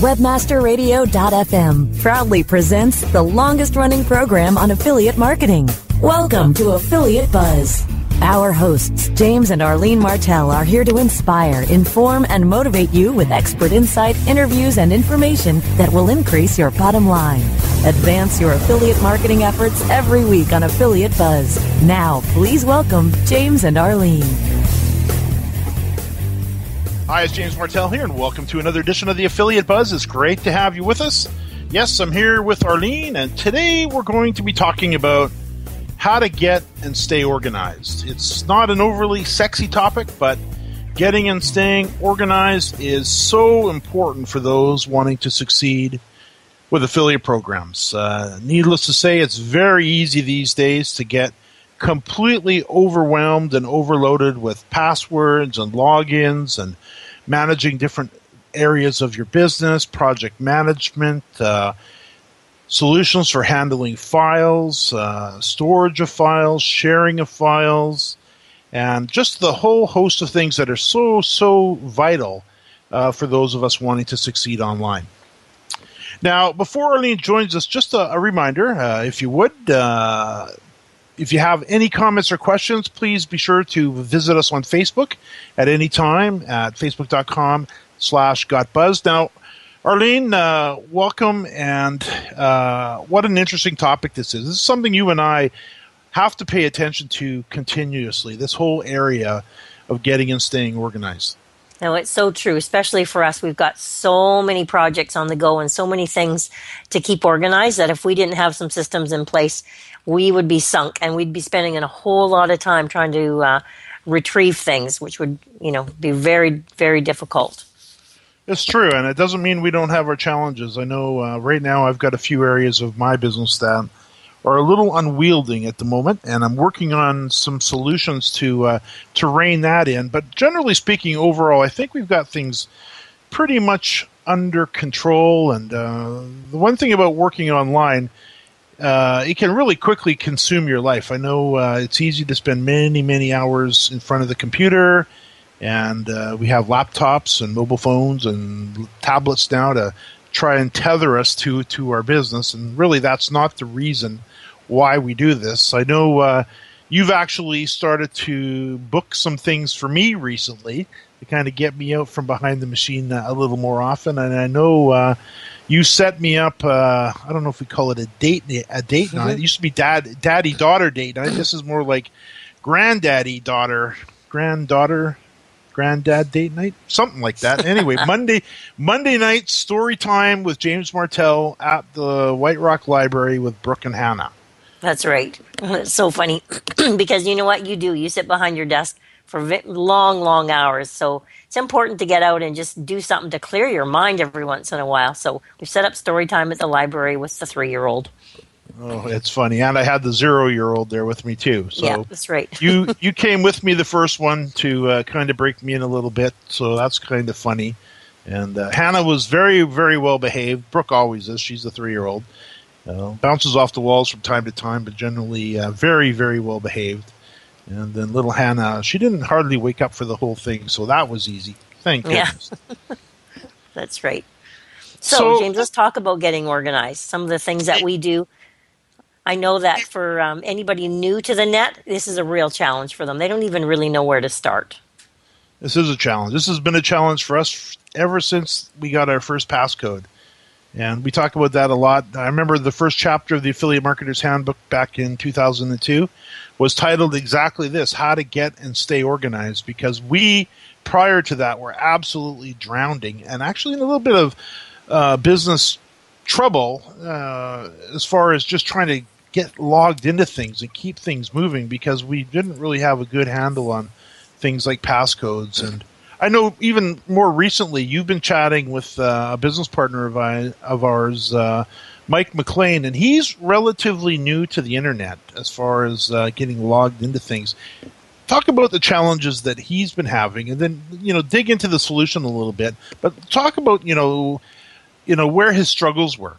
Webmasterradio.fm proudly presents the longest-running program on affiliate marketing. Welcome to Affiliate Buzz. Our hosts, James and Arlene Martell, are here to inspire, inform, and motivate you with expert insight, interviews, and information that will increase your bottom line. Advance your affiliate marketing efforts every week on Affiliate Buzz. Now, please welcome James and Arlene. Hi, it's James Martell here, and welcome to another edition of the Affiliate Buzz. It's great to have you with us. Yes, I'm here with Arlene, and today we're going to be talking about how to get and stay organized. It's not an overly sexy topic, but getting and staying organized is so important for those wanting to succeed with affiliate programs. Needless to say, it's very easy these days to get completely overwhelmed and overloaded with passwords and logins and managing different areas of your business, project management, solutions for handling files, storage of files, sharing of files, and just the whole host of things that are so vital for those of us wanting to succeed online. Now, before Arlene joins us, just a reminder, if you would, if you have any comments or questions, please be sure to visit us on Facebook at any time at facebook.com/gotbuzz. Now, Arlene, welcome, and what an interesting topic this is. This is something you and I have to pay attention to continuously, this whole area of getting and staying organized. No, it's so true, especially for us. We've got so many projects on the go and so many things to keep organized that if we didn't have some systems in place, we would be sunk, and we'd be spending a whole lot of time trying to retrieve things, which would, be very, very difficult. It's true, and it doesn't mean we don't have our challenges. I know right now I've got a few areas of my business that are a little unwielding at the moment, and I'm working on some solutions to rein that in. But generally speaking, overall, I think we've got things pretty much under control. And the one thing about working online, it can really quickly consume your life. I know it's easy to spend many, many hours in front of the computer, and we have laptops and mobile phones and tablets now to try and tether us to our business. And really, that's not the reason why we do this. I know you've actually started to book some things for me recently to kind of get me out from behind the machine a little more often. And I know you set me up, I don't know if we call it a date night. It used to be daddy-daughter date night. This is more like granddad-daughter granddad date night, something like that. Anyway, Monday night story time with James Martell at the White Rock Library with Brooke and Hannah. That's right. It's so funny because you know what you do? You sit behind your desk for long, long hours. So it's important to get out and just do something to clear your mind every once in a while. So we set up story time at the library with the 3-year-old. Oh, it's funny. And I had the 0-year-old there with me too. So yeah, that's right. you came with me the first one to kind of break me in a little bit. So that's kind of funny. And Hannah was very, very well behaved. Brooke always is. She's the 3-year-old. Bounces off the walls from time to time, but generally very, very well behaved. And then little Hannah, she didn't hardly wake up for the whole thing. So that was easy. Thank goodness. Yeah. That's right. So, James, let's talk about getting organized. Some of the things that we do. I know that for anybody new to the net, this is a real challenge for them. They don't even really know where to start. This is a challenge. This has been a challenge for us ever since we got our first passcode. And we talk about that a lot. I remember the first chapter of the Affiliate Marketer's Handbook back in 2002 was titled exactly this, How to Get and Stay Organized, because we, prior to that, were absolutely drowning and actually in a little bit of business trouble as far as just trying to get logged into things and keep things moving because we didn't really have a good handle on things like passcodes. And I know even more recently you've been chatting with a business partner of ours, Mike McLean, and he's relatively new to the internet as far as getting logged into things. Talk about the challenges that he's been having, and then dig into the solution a little bit. But talk about where his struggles were.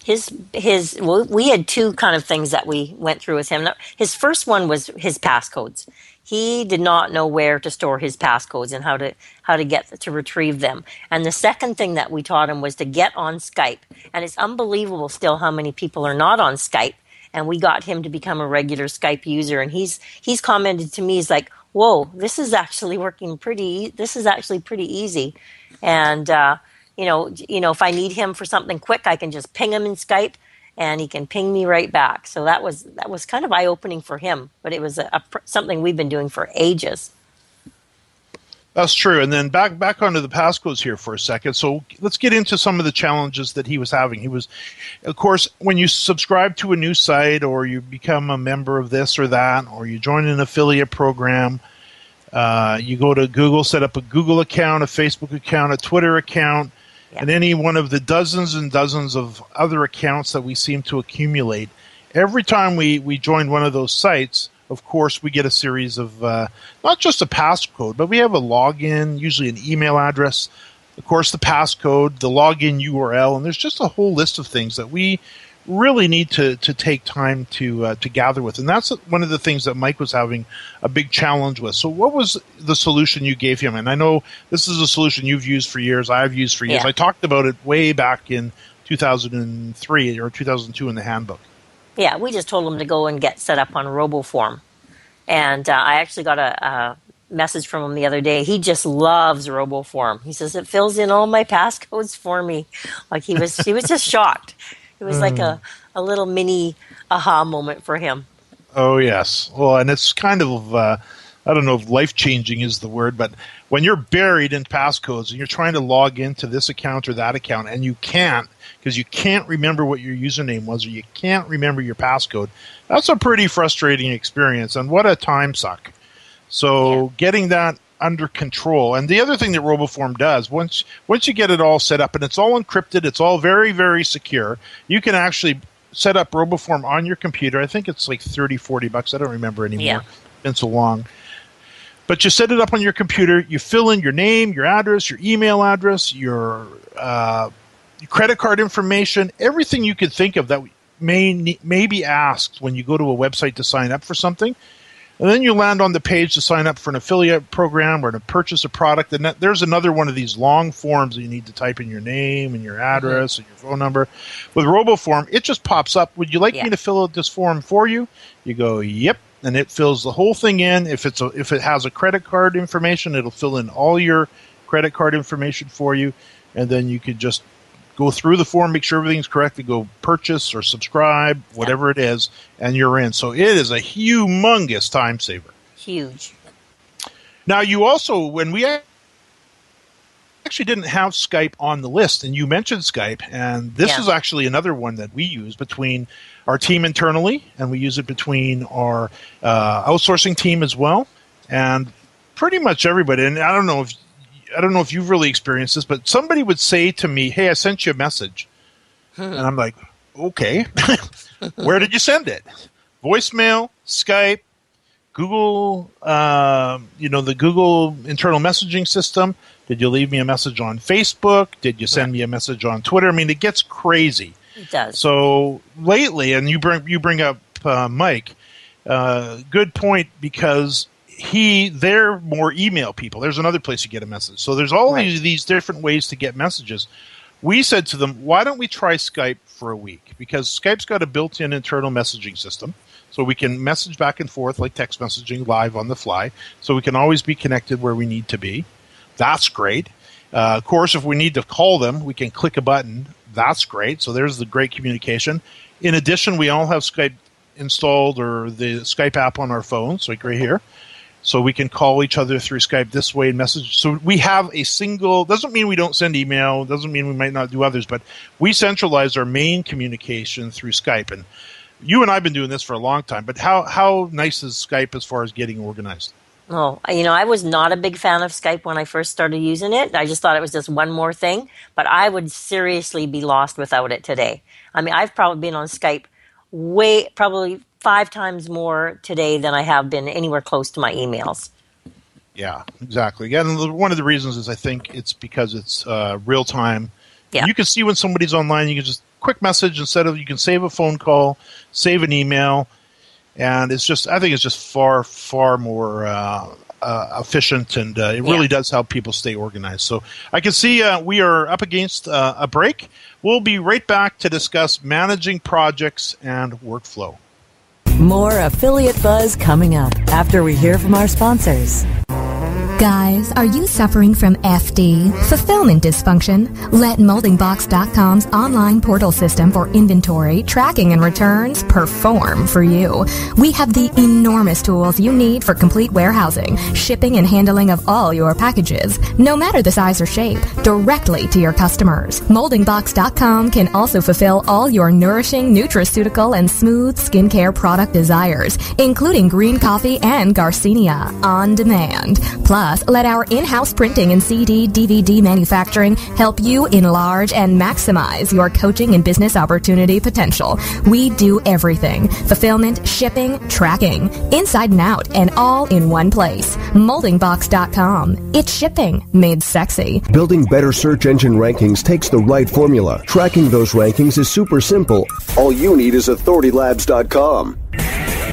We had two kind of things that we went through with him. His first one was his passcodes. He did not know where to store his passcodes and how to get to retrieve them. And the second thing that we taught him was to get on Skype. And it's unbelievable still how many people are not on Skype. And we got him to become a regular Skype user. And he's commented to me, he's like, "Whoa, this is actually pretty easy." And if I need him for something quick, I can just ping him in Skype, and he can ping me right back. So that was kind of eye-opening for him, but it was something we've been doing for ages. That's true. And then back onto the passcodes here for a second. So let's get into some of the challenges that he was having. He was, of course, when you subscribe to a new site or you become a member of this or that, or you join an affiliate program, you go to Google, set up a Google account, a Facebook account, a Twitter account, and any one of the dozens and dozens of other accounts that we seem to accumulate. Every time we join one of those sites, of course, we get a series of, not just a passcode, but we have a login, usually an email address, of course, the passcode, the login URL, and there's just a whole list of things that we really need to take time to gather with. And that's one of the things that Mike was having a big challenge with. So what was the solution you gave him? And I know this is a solution you've used for years, I've used for years. I talked about it way back in 2003 or 2002 in the handbook. Yeah, we just told him to go and get set up on RoboForm. And I actually got a message from him the other day. He just loves RoboForm. He says, it fills in all my passcodes for me. Like he was just shocked. It was like a little mini aha moment for him. Oh, yes. Well, and it's kind of, I don't know if life-changing is the word, but when you're buried in passcodes and you're trying to log into this account or that account and you can't, because you can't remember what your username was or you can't remember your passcode, that's a pretty frustrating experience, and what a time suck. So getting that under control. And the other thing that RoboForm does, once you get it all set up, and it's all encrypted, it's all very, very secure, you can actually set up RoboForm on your computer. I think it's like $30-$40. I don't remember anymore. Yeah. It's been so long. But you set it up on your computer, you fill in your name, your address, your email address, your credit card information, everything you could think of that may be asked when you go to a website to sign up for something. And then you land on the page to sign up for an affiliate program or to purchase a product. And there's another one of these long forms that you need to type in your name and your address and your phone number. With RoboForm, it just pops up. Would you like me to fill out this form for you? You go, yep. And it fills the whole thing in. If it has a credit card information, it'll fill in all your credit card information for you. And then you could just go through the form, make sure everything's correct, and go purchase or subscribe, whatever it is, and you're in. So it is a humongous time saver. Huge. Now, you also, when we actually didn't have Skype on the list, and you mentioned Skype, and this is actually another one that we use between our team internally, and we use it between our outsourcing team as well, and pretty much everybody. And I don't know if you've really experienced this, but somebody would say to me, "Hey, I sent you a message." And I'm like, okay, where did you send it? Voicemail, Skype, Google, the Google internal messaging system. Did you leave me a message on Facebook? Did you send me a message on Twitter? I mean, it gets crazy. It does. So lately, and you bring up Mike, good point, because they're more email people. There's another place you get a message. So there's all these different ways to get messages. We said to them, why don't we try Skype for a week? Because Skype's got a built-in internal messaging system. So we can message back and forth like text messaging live on the fly. So we can always be connected where we need to be. That's great. Of course, if we need to call them, we can click a button. That's great. So there's the great communication. In addition, we all have Skype installed, or the Skype app on our phones, like right here. So we can call each other through Skype this way and message. So we have a single, doesn't mean we don't send email, doesn't mean we might not do others, but we centralize our main communication through Skype. And you and I have been doing this for a long time, but how nice is Skype as far as getting organized? Oh, I was not a big fan of Skype when I first started using it. I just thought it was just one more thing, but I would seriously be lost without it today. I mean, I've probably been on Skype probably 5 times more today than I have been anywhere close to my emails. Yeah, exactly. Again, one of the reasons is I think it's because it's real time. Yeah. You can see when somebody's online. You can just quick message instead of, you can save a phone call, save an email, And I think it's just far more efficient, and it really does help people stay organized. So I can see we are up against a break. We'll be right back to discuss managing projects and workflow. More Affiliate Buzz coming up after we hear from our sponsors. Guys, are you suffering from FD, fulfillment dysfunction? Let moldingbox.com's online portal system for inventory, tracking, and returns perform for you. We have the enormous tools you need for complete warehousing, shipping, and handling of all your packages, no matter the size or shape, directly to your customers. Moldingbox.com can also fulfill all your nourishing, nutraceutical, and smooth skincare product desires, including green coffee and Garcinia on demand. Plus, let our in-house printing and CD, DVD manufacturing help you enlarge and maximize your coaching and business opportunity potential. We do everything. Fulfillment, shipping, tracking, inside and out, and all in one place. Moldingbox.com. It's shipping made sexy. Building better search engine rankings takes the right formula. Tracking those rankings is super simple. All you need is authoritylabs.com.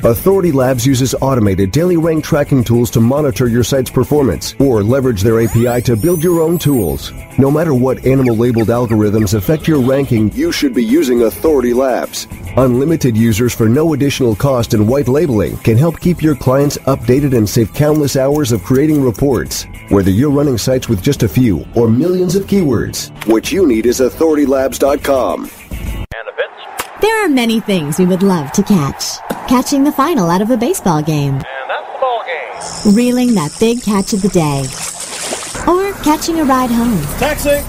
Authority Labs uses automated daily rank tracking tools to monitor your site's performance, or leverage their API to build your own tools. No matter what animal-labeled algorithms affect your ranking, you should be using Authority Labs. Unlimited users for no additional cost and white labeling can help keep your clients updated and save countless hours of creating reports. Whether you're running sites with just a few or millions of keywords, what you need is authoritylabs.com. There are many things we would love to catch. Catching the final out of a baseball game. And that's the ball game. Reeling that big catch of the day. Or catching a ride home. Taxi!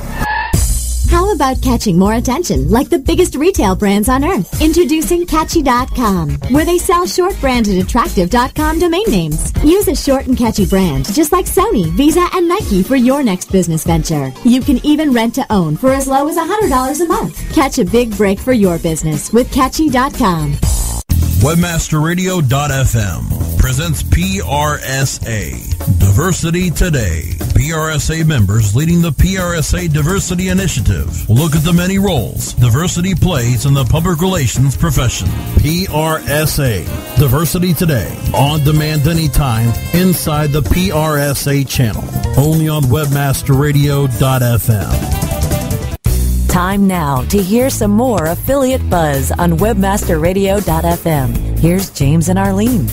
How about catching more attention, like the biggest retail brands on earth? Introducing Catchy.com, where they sell short-branded attractive.com domain names. Use a short and catchy brand, just like Sony, Visa, and Nike for your next business venture. You can even rent to own for as low as $100 a month. Catch a big break for your business with Catchy.com. Webmasterradio.fm presents PRSA, Diversity Today. PRSA members leading the PRSA Diversity Initiative. Look at the many roles diversity plays in the public relations profession. PRSA, Diversity Today. On demand anytime inside the PRSA channel. Only on Webmasterradio.fm. Time now to hear some more Affiliate Buzz on WebmasterRadio.fm. Here's James and Arlene.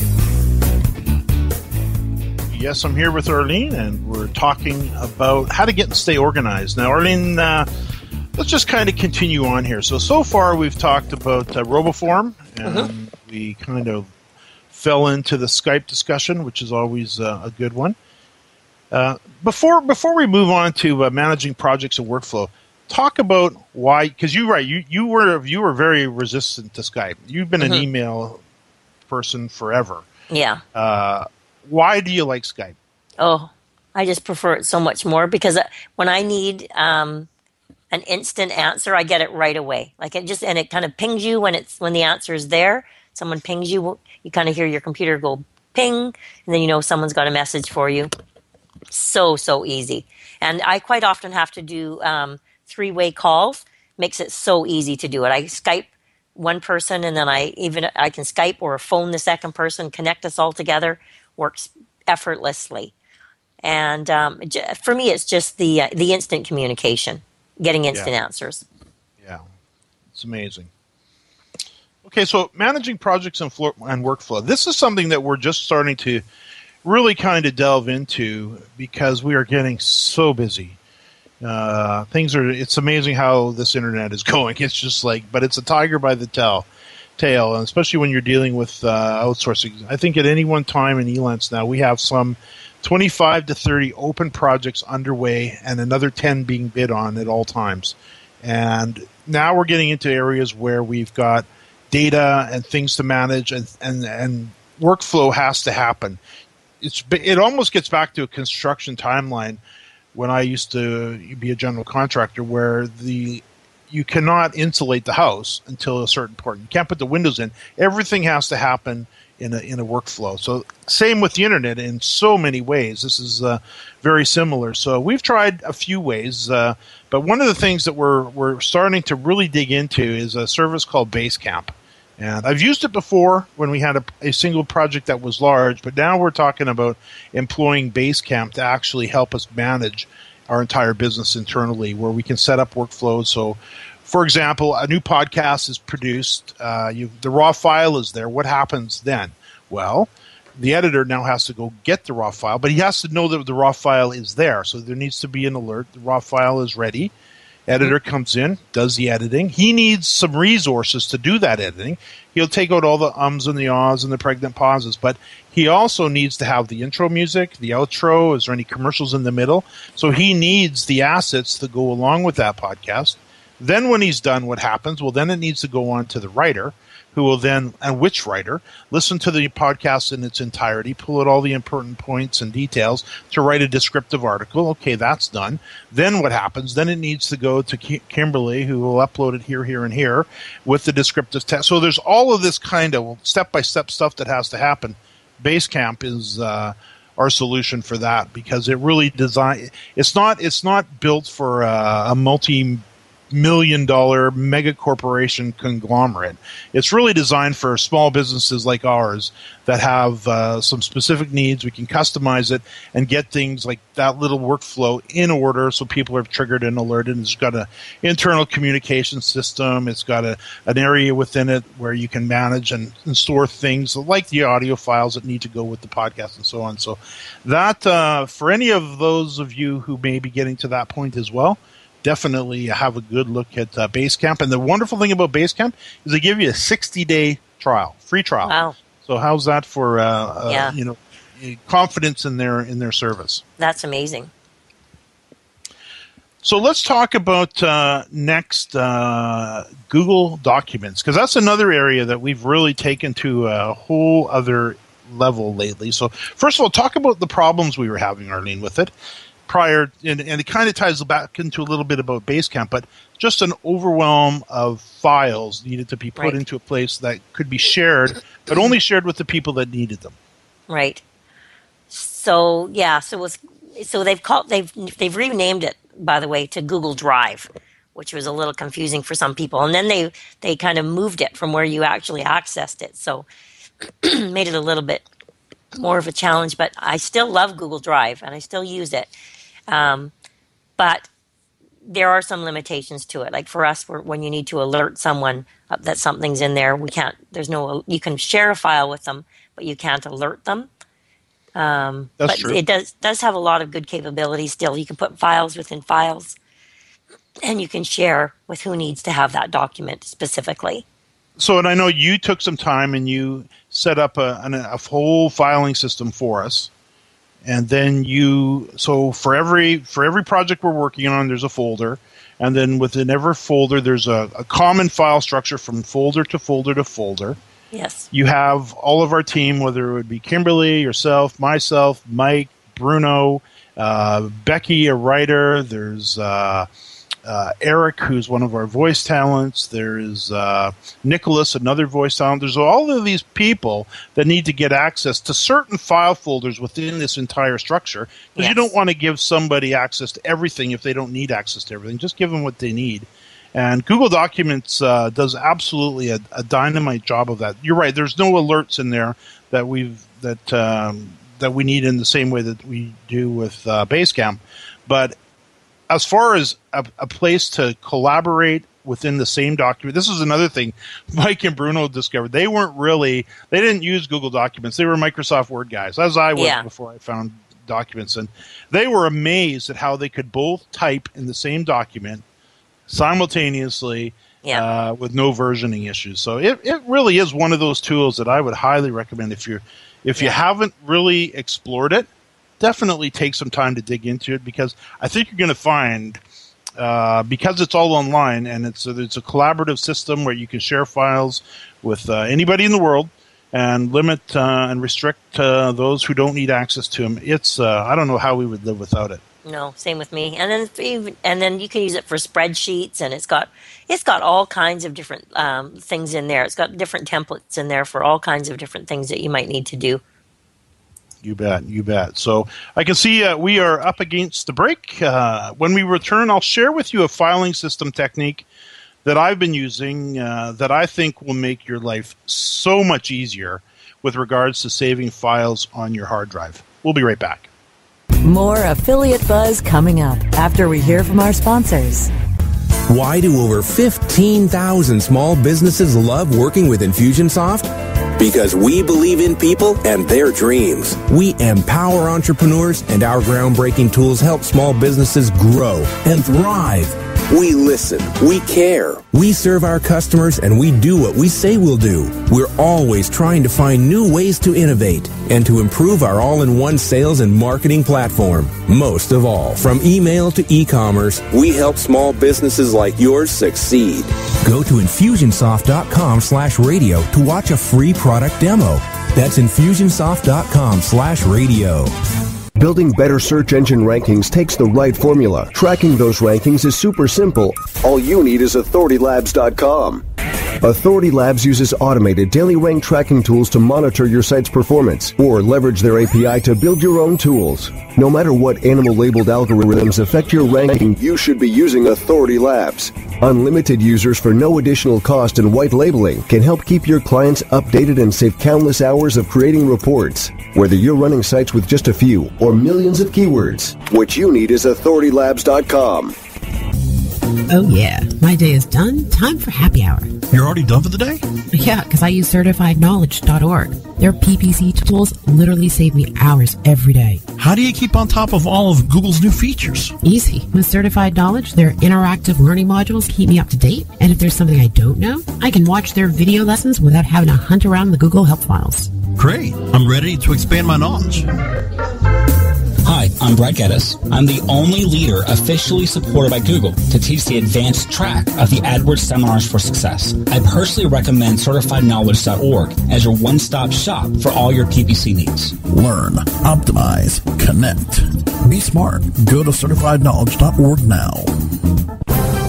Yes, I'm here with Arlene, and we're talking about how to get and stay organized. Now, Arlene, let's just kind of continue on here. So far we've talked about RoboForm, and we kind of fell into the Skype discussion, which is always a good one. Before we move on to managing projects and workflow, talk about why, because you were very resistant to Skype. You've been an email person forever. Yeah. Why do you like Skype? Oh, I just prefer it so much more because when I need an instant answer, I get it right away. It kind of pings you when the answer is there. Someone pings you, you kind of hear your computer go ping, and then you know someone's got a message for you. So easy. And I quite often have to do three-way calls. Makes it so easy to do it. I Skype one person, and then I can Skype or phone the second person, connect us all together. Works effortlessly. And for me, it's just the instant communication, getting instant answers. Yeah, it's amazing. Okay, so managing projects and workflow. This is something that we're just starting to really kind of delve into because we are getting so busy. It's amazing how this internet is going. It's just but it's a tiger by the tail, and especially when you're dealing with outsourcing. I think at any one time in Elance now, we have some 25 to 30 open projects underway and another 10 being bid on at all times. And now we're getting into areas where we've got data and things to manage, and workflow has to happen. It almost gets back to a construction timeline when I used to be a general contractor, where you cannot insulate the house until a certain point. You can't put the windows in. Everything has to happen in a workflow. So same with the internet in so many ways. This is very similar. So we've tried a few ways, but one of the things that we're starting to really dig into is a service called Basecamp. And I've used it before when we had a single project that was large, but now we're talking about employing Basecamp to actually help us manage our entire business internally, where we can set up workflows. So, for example, a new podcast is produced. The raw file is there. What happens then? Well, the editor now has to go get the raw file, but he has to know that the raw file is there. So there needs to be an alert. The raw file is ready. Editor comes in, does the editing. He needs some resources to do that editing. He'll take out all the ums and the ahs and the pregnant pauses, but he also needs to have the intro music, the outro. Is there any commercials in the middle? So he needs the assets that go along with that podcast. Then when he's done, what happens? Well, then it needs to go on to the writer, who will then, and which writer, listen to the podcast in its entirety, pull out all the important points and details to write a descriptive article. Okay, that's done. Then what happens? Then it needs to go to Kimberly, who will upload it here, here, and here with the descriptive text. So there's all of this kind of step-by-step stuff that has to happen. Basecamp is our solution for that, because it really it's not built for a multi-million-dollar mega corporation conglomerate. It's really designed for small businesses like ours that have some specific needs. We can customize it and get things like that little workflow in order so people are triggered and alerted. It's got an internal communication system. It's got an area within it where you can manage and store things like the audio files that need to go with the podcast and so on. So that, for any of those of you who may be getting to that point as well, definitely have a good look at Basecamp. And the wonderful thing about Basecamp is they give you a 60-day trial, free trial. Wow. So how's that for confidence in their service? That's amazing. So let's talk about next Google Documents, because that's another area that we've really taken to a whole other level lately. So first of all, talk about the problems we were having, Arlene, with it. And it kind of ties back into a little bit about Basecamp, but just an overwhelm of files needed to be put into a place that could be shared, but only shared with the people that needed them. Right. So they've renamed it, by the way, to Google Drive, which was a little confusing for some people, and then they kind of moved it from where you actually accessed it, so made it a little bit more of a challenge. But I still love Google Drive and I still use it. But there are some limitations to it. Like for us, when you need to alert someone that something's in there, you can share a file with them, but you can't alert them. That's true. It does have a lot of good capabilities still. You can put files within files, and you can share with who needs to have that document specifically. So, and I know you took some time and you set up a whole filing system for us. And then for every project we're working on, there's a folder. And then within every folder, there's a common file structure from folder to folder to folder. Yes. You have all of our team, whether it would be Kimberly, yourself, myself, Mike, Bruno, Becky, a writer. There's Eric, who's one of our voice talents. There's Nicholas, another voice talent. There's all of these people that need to get access to certain file folders within this entire structure, because you don't want to give somebody access to everything if they don't need access to everything. Just give them what they need. And Google Documents does absolutely a dynamite job of that. You're right. There's no alerts in there that we need in the same way that we do with Basecamp, but as far as a place to collaborate within the same document, this is another thing Mike and Bruno discovered. They didn't use Google Documents. They were Microsoft Word guys, as I was before I found Documents. And they were amazed at how they could both type in the same document simultaneously with no versioning issues. So it really is one of those tools that I would highly recommend if you haven't really explored it. Definitely take some time to dig into it, because I think you're going to find, because it's all online and it's a collaborative system where you can share files with anybody in the world and limit and restrict those who don't need access to them. It's I don't know how we would live without it. No, same with me. And then you can use it for spreadsheets, and it's got all kinds of different things in there. It's got different templates in there for all kinds of different things that you might need to do. You bet. So I can see we are up against the break. When we return, I'll share with you a filing system technique that I've been using that I think will make your life so much easier with regards to saving files on your hard drive. We'll be right back. More Affiliate Buzz coming up after we hear from our sponsors. Why do over 15,000 small businesses love working with Infusionsoft? Because we believe in people and their dreams. We empower entrepreneurs, and our groundbreaking tools help small businesses grow and thrive. We listen. We care. We serve our customers, and we do what we say we'll do. We're always trying to find new ways to innovate and to improve our all-in-one sales and marketing platform. Most of all, from email to e-commerce, we help small businesses like yours succeed. Go to Infusionsoft.com/radio to watch a free product demo. That's Infusionsoft.com/radio. Building better search engine rankings takes the right formula. Tracking those rankings is super simple. All you need is AuthorityLabs.com. Authority Labs uses automated daily rank tracking tools to monitor your site's performance or leverage their API to build your own tools. No matter what animal-labeled algorithms affect your ranking, you should be using Authority Labs. Unlimited users for no additional cost and white labeling can help keep your clients updated and save countless hours of creating reports. Whether you're running sites with just a few or millions of keywords, what you need is AuthorityLabs.com. Oh yeah, my day is done. Time for happy hour. You're already done for the day? Yeah, because I use CertifiedKnowledge.org. Their PPC tools literally save me hours every day. How do you keep on top of all of Google's new features? Easy. With Certified Knowledge, their interactive learning modules keep me up to date. And if there's something I don't know, I can watch their video lessons without having to hunt around the Google help files. Great. I'm ready to expand my knowledge. Hi, I'm Brett Geddes. I'm the only leader officially supported by Google to teach the advanced track of the AdWords Seminars for Success. I personally recommend CertifiedKnowledge.org as your one-stop shop for all your PPC needs. Learn, optimize, connect. Be smart. Go to CertifiedKnowledge.org now.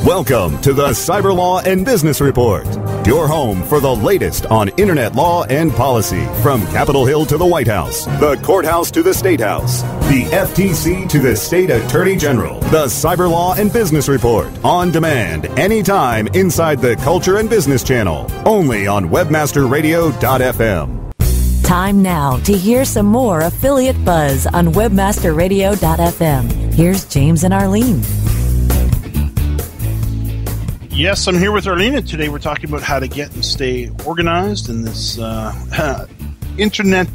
Welcome to the Cyber Law and Business Report, your home for the latest on internet law and policy, from Capitol Hill to the White House, the courthouse to the State House, the FTC to the State Attorney General. The Cyber Law and Business Report, on demand, anytime inside the Culture and Business Channel, only on WebmasterRadio.fm. Time now to hear some more Affiliate Buzz on WebmasterRadio.fm. Here's James and Arlene. Yes, I'm here with Arlene, and today we're talking about how to get and stay organized in this internet,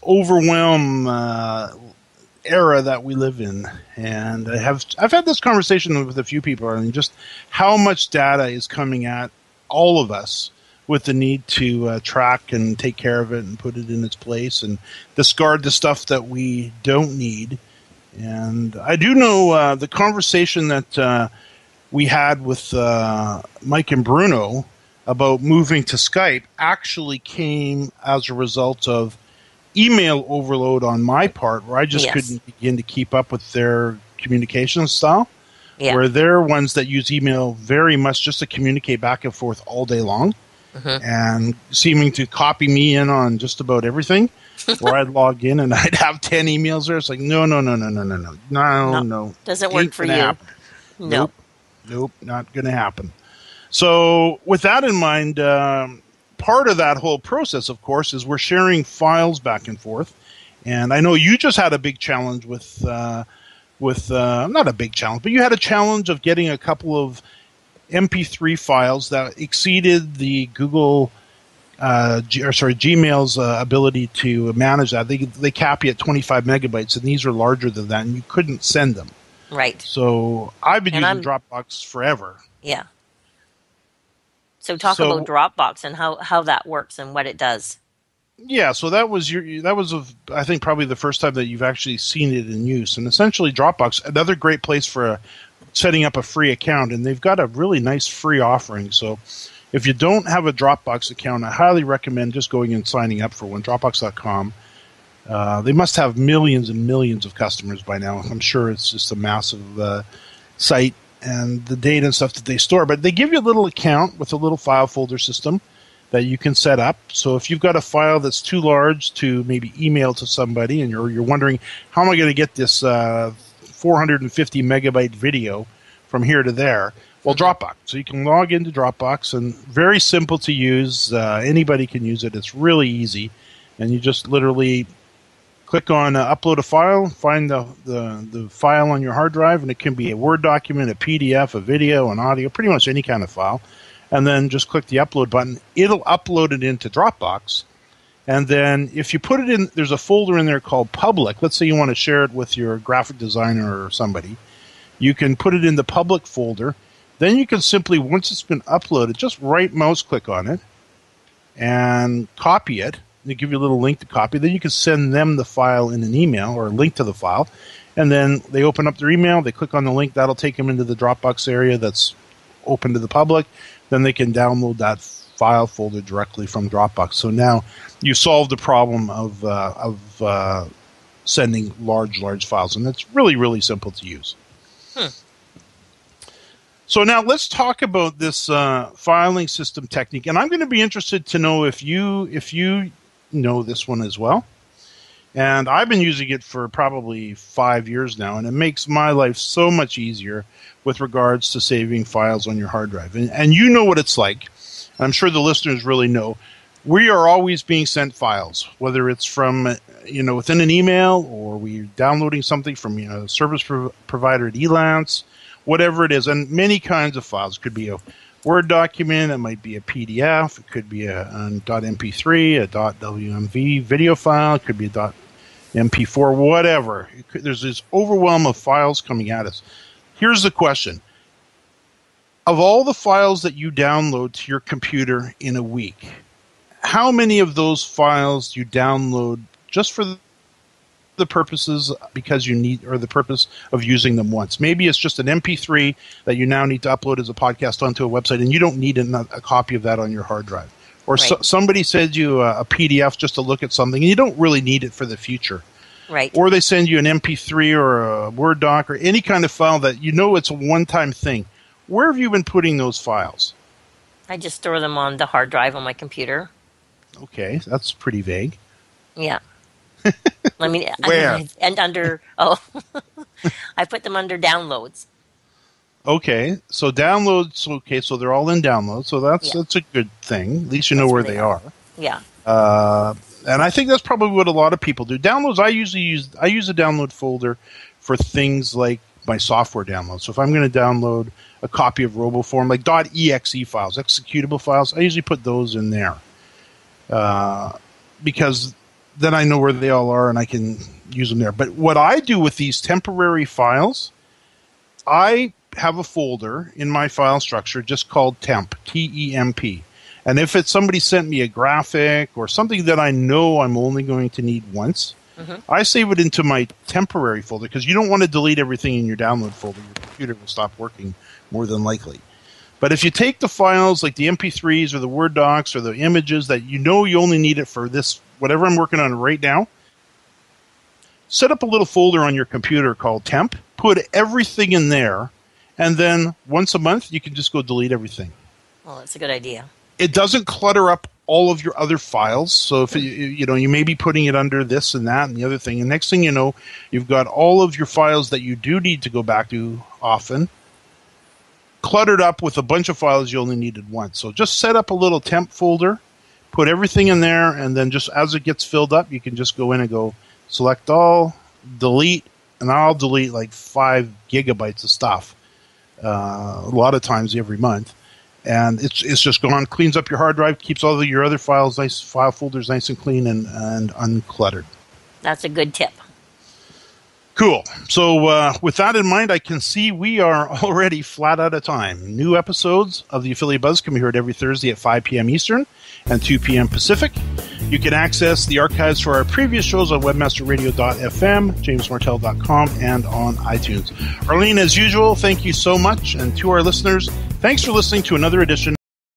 overwhelm era that we live in. And I've had this conversation with a few people, Arlene, just how much data is coming at all of us with the need to track and take care of it and put it in its place and discard the stuff that we don't need. And I do know the conversation that we had with Mike and Bruno about moving to Skype actually came as a result of email overload on my part, where I just couldn't begin to keep up with their communication style, where they're ones that use email very much just to communicate back and forth all day long, and seeming to copy me in on just about everything, where I'd log in and I'd have 10 emails there. It's like, no. Doesn't work for you. Happen. Nope, not going to happen. So with that in mind, part of that whole process, of course, is we're sharing files back and forth. And I know you just had a big challenge with not a big challenge, but you had a challenge of getting a couple of MP3 files that exceeded the Google, Gmail's ability to manage that. They cap you at 25 megabytes, and these are larger than that, and you couldn't send them. Right. So I've been using Dropbox forever. Yeah. So talk about Dropbox and how that works and what it does. Yeah, so that was I think probably the first time that you've actually seen it in use. And essentially Dropbox, another great place for setting up a free account, and they've got a really nice free offering. So if you don't have a Dropbox account, I highly recommend just going and signing up for one, Dropbox.com. They must have millions and millions of customers by now. I'm sure it's just a massive site and the data and stuff that they store. But they give you a little account with a little file folder system that you can set up. So if you've got a file that's too large to maybe email to somebody, and you're wondering, how am I going to get this 450 megabyte video from here to there. Well, Dropbox. So you can log into Dropbox, and very simple to use. Anybody can use it. It's really easy. And you just literally click on upload a file, find the file on your hard drive, and it can be a Word document, a PDF, a video, an audio, pretty much any kind of file. And then just click the upload button. It'll upload it into Dropbox. And then if you put it in, there's a folder in there called public. Let's say you want to share it with your graphic designer or somebody. You can put it in the public folder. Then you can simply, once it's been uploaded, just right mouse click on it and copy it. They give you a little link to copy. Then you can send them the file in an email or a link to the file. And then they open up their email. They click on the link. That'll take them into the Dropbox area that's open to the public. Then they can download that file folder directly from Dropbox. So now you solve the problem of sending large files. And it's really, really simple to use. So now let's talk about this filing system technique, and I'm going to be interested to know if you know this one as well. And I've been using it for probably 5 years now, and it makes my life so much easier with regards to saving files on your hard drive. And you know what it's like. I'm sure the listeners really know. We are always being sent files, whether it's from within an email, or we're downloading something from a service provider at Elance. Whatever it is, and many kinds of files. It could be a Word document, it might be a PDF, it could be a .mp3, a .wmv video file, it could be a .mp4, whatever. There's this overwhelm of files coming at us. Here's the question. Of all the files that you download to your computer in a week, how many of those files do you download just for the purposes because you need, or the purpose of using them once? Maybe it's just an MP3 that you now need to upload as a podcast onto a website, and you don't need a copy of that on your hard drive. Or somebody sends you a PDF just to look at something, and you don't really need it for the future. Right. Or they send you an MP3 or a Word doc or any kind of file that it's a one-time thing. Where have you been putting those files? I just store them on the hard drive on my computer. Okay, that's pretty vague. Yeah. I mean, where? And under, I put them under downloads. Okay, so downloads, so they're all in downloads, so that's a good thing. At least you know where they are. Yeah. And I think that's probably what a lot of people do. Downloads, I use a download folder for things like my software downloads. So if I'm going to download a copy of RoboForm, like .exe files, executable files, I usually put those in there. Because then I know where they all are and I can use them there. But what I do with these temporary files, I have a folder in my file structure just called temp, T-E-M-P. And if it's somebody sent me a graphic or something that I know I'm only going to need once, I save it into my temporary folder, because you don't want to delete everything in your download folder. Your computer will stop working more than likely. But if you take the files like the MP3s or the Word docs or the images that you only need it for this, whatever I'm working on right now, set up a little folder on your computer called temp, put everything in there, and then once a month you can just go delete everything. Well, that's a good idea. It doesn't clutter up all of your other files. So if you may be putting it under this and that and the other thing, and next thing you know, you've got all of your files that you do need to go back to often cluttered up with a bunch of files you only needed once. So just set up a little temp folder, put everything in there, and then just as it gets filled up, you can just go in and go select all, delete, and I'll delete like 5 gigabytes of stuff a lot of times every month. And it's just gone, cleans up your hard drive, keeps all of your other file folders nice and clean and uncluttered. That's a good tip. Cool. So with that in mind, I can see we are already flat out of time. New episodes of the Affiliate Buzz can be heard every Thursday at 5 p.m. Eastern and 2 p.m. Pacific. You can access the archives for our previous shows on webmasterradio.fm, jamesmartell.com, and on iTunes. Arlene, as usual, thank you so much. And to our listeners, thanks for listening to another edition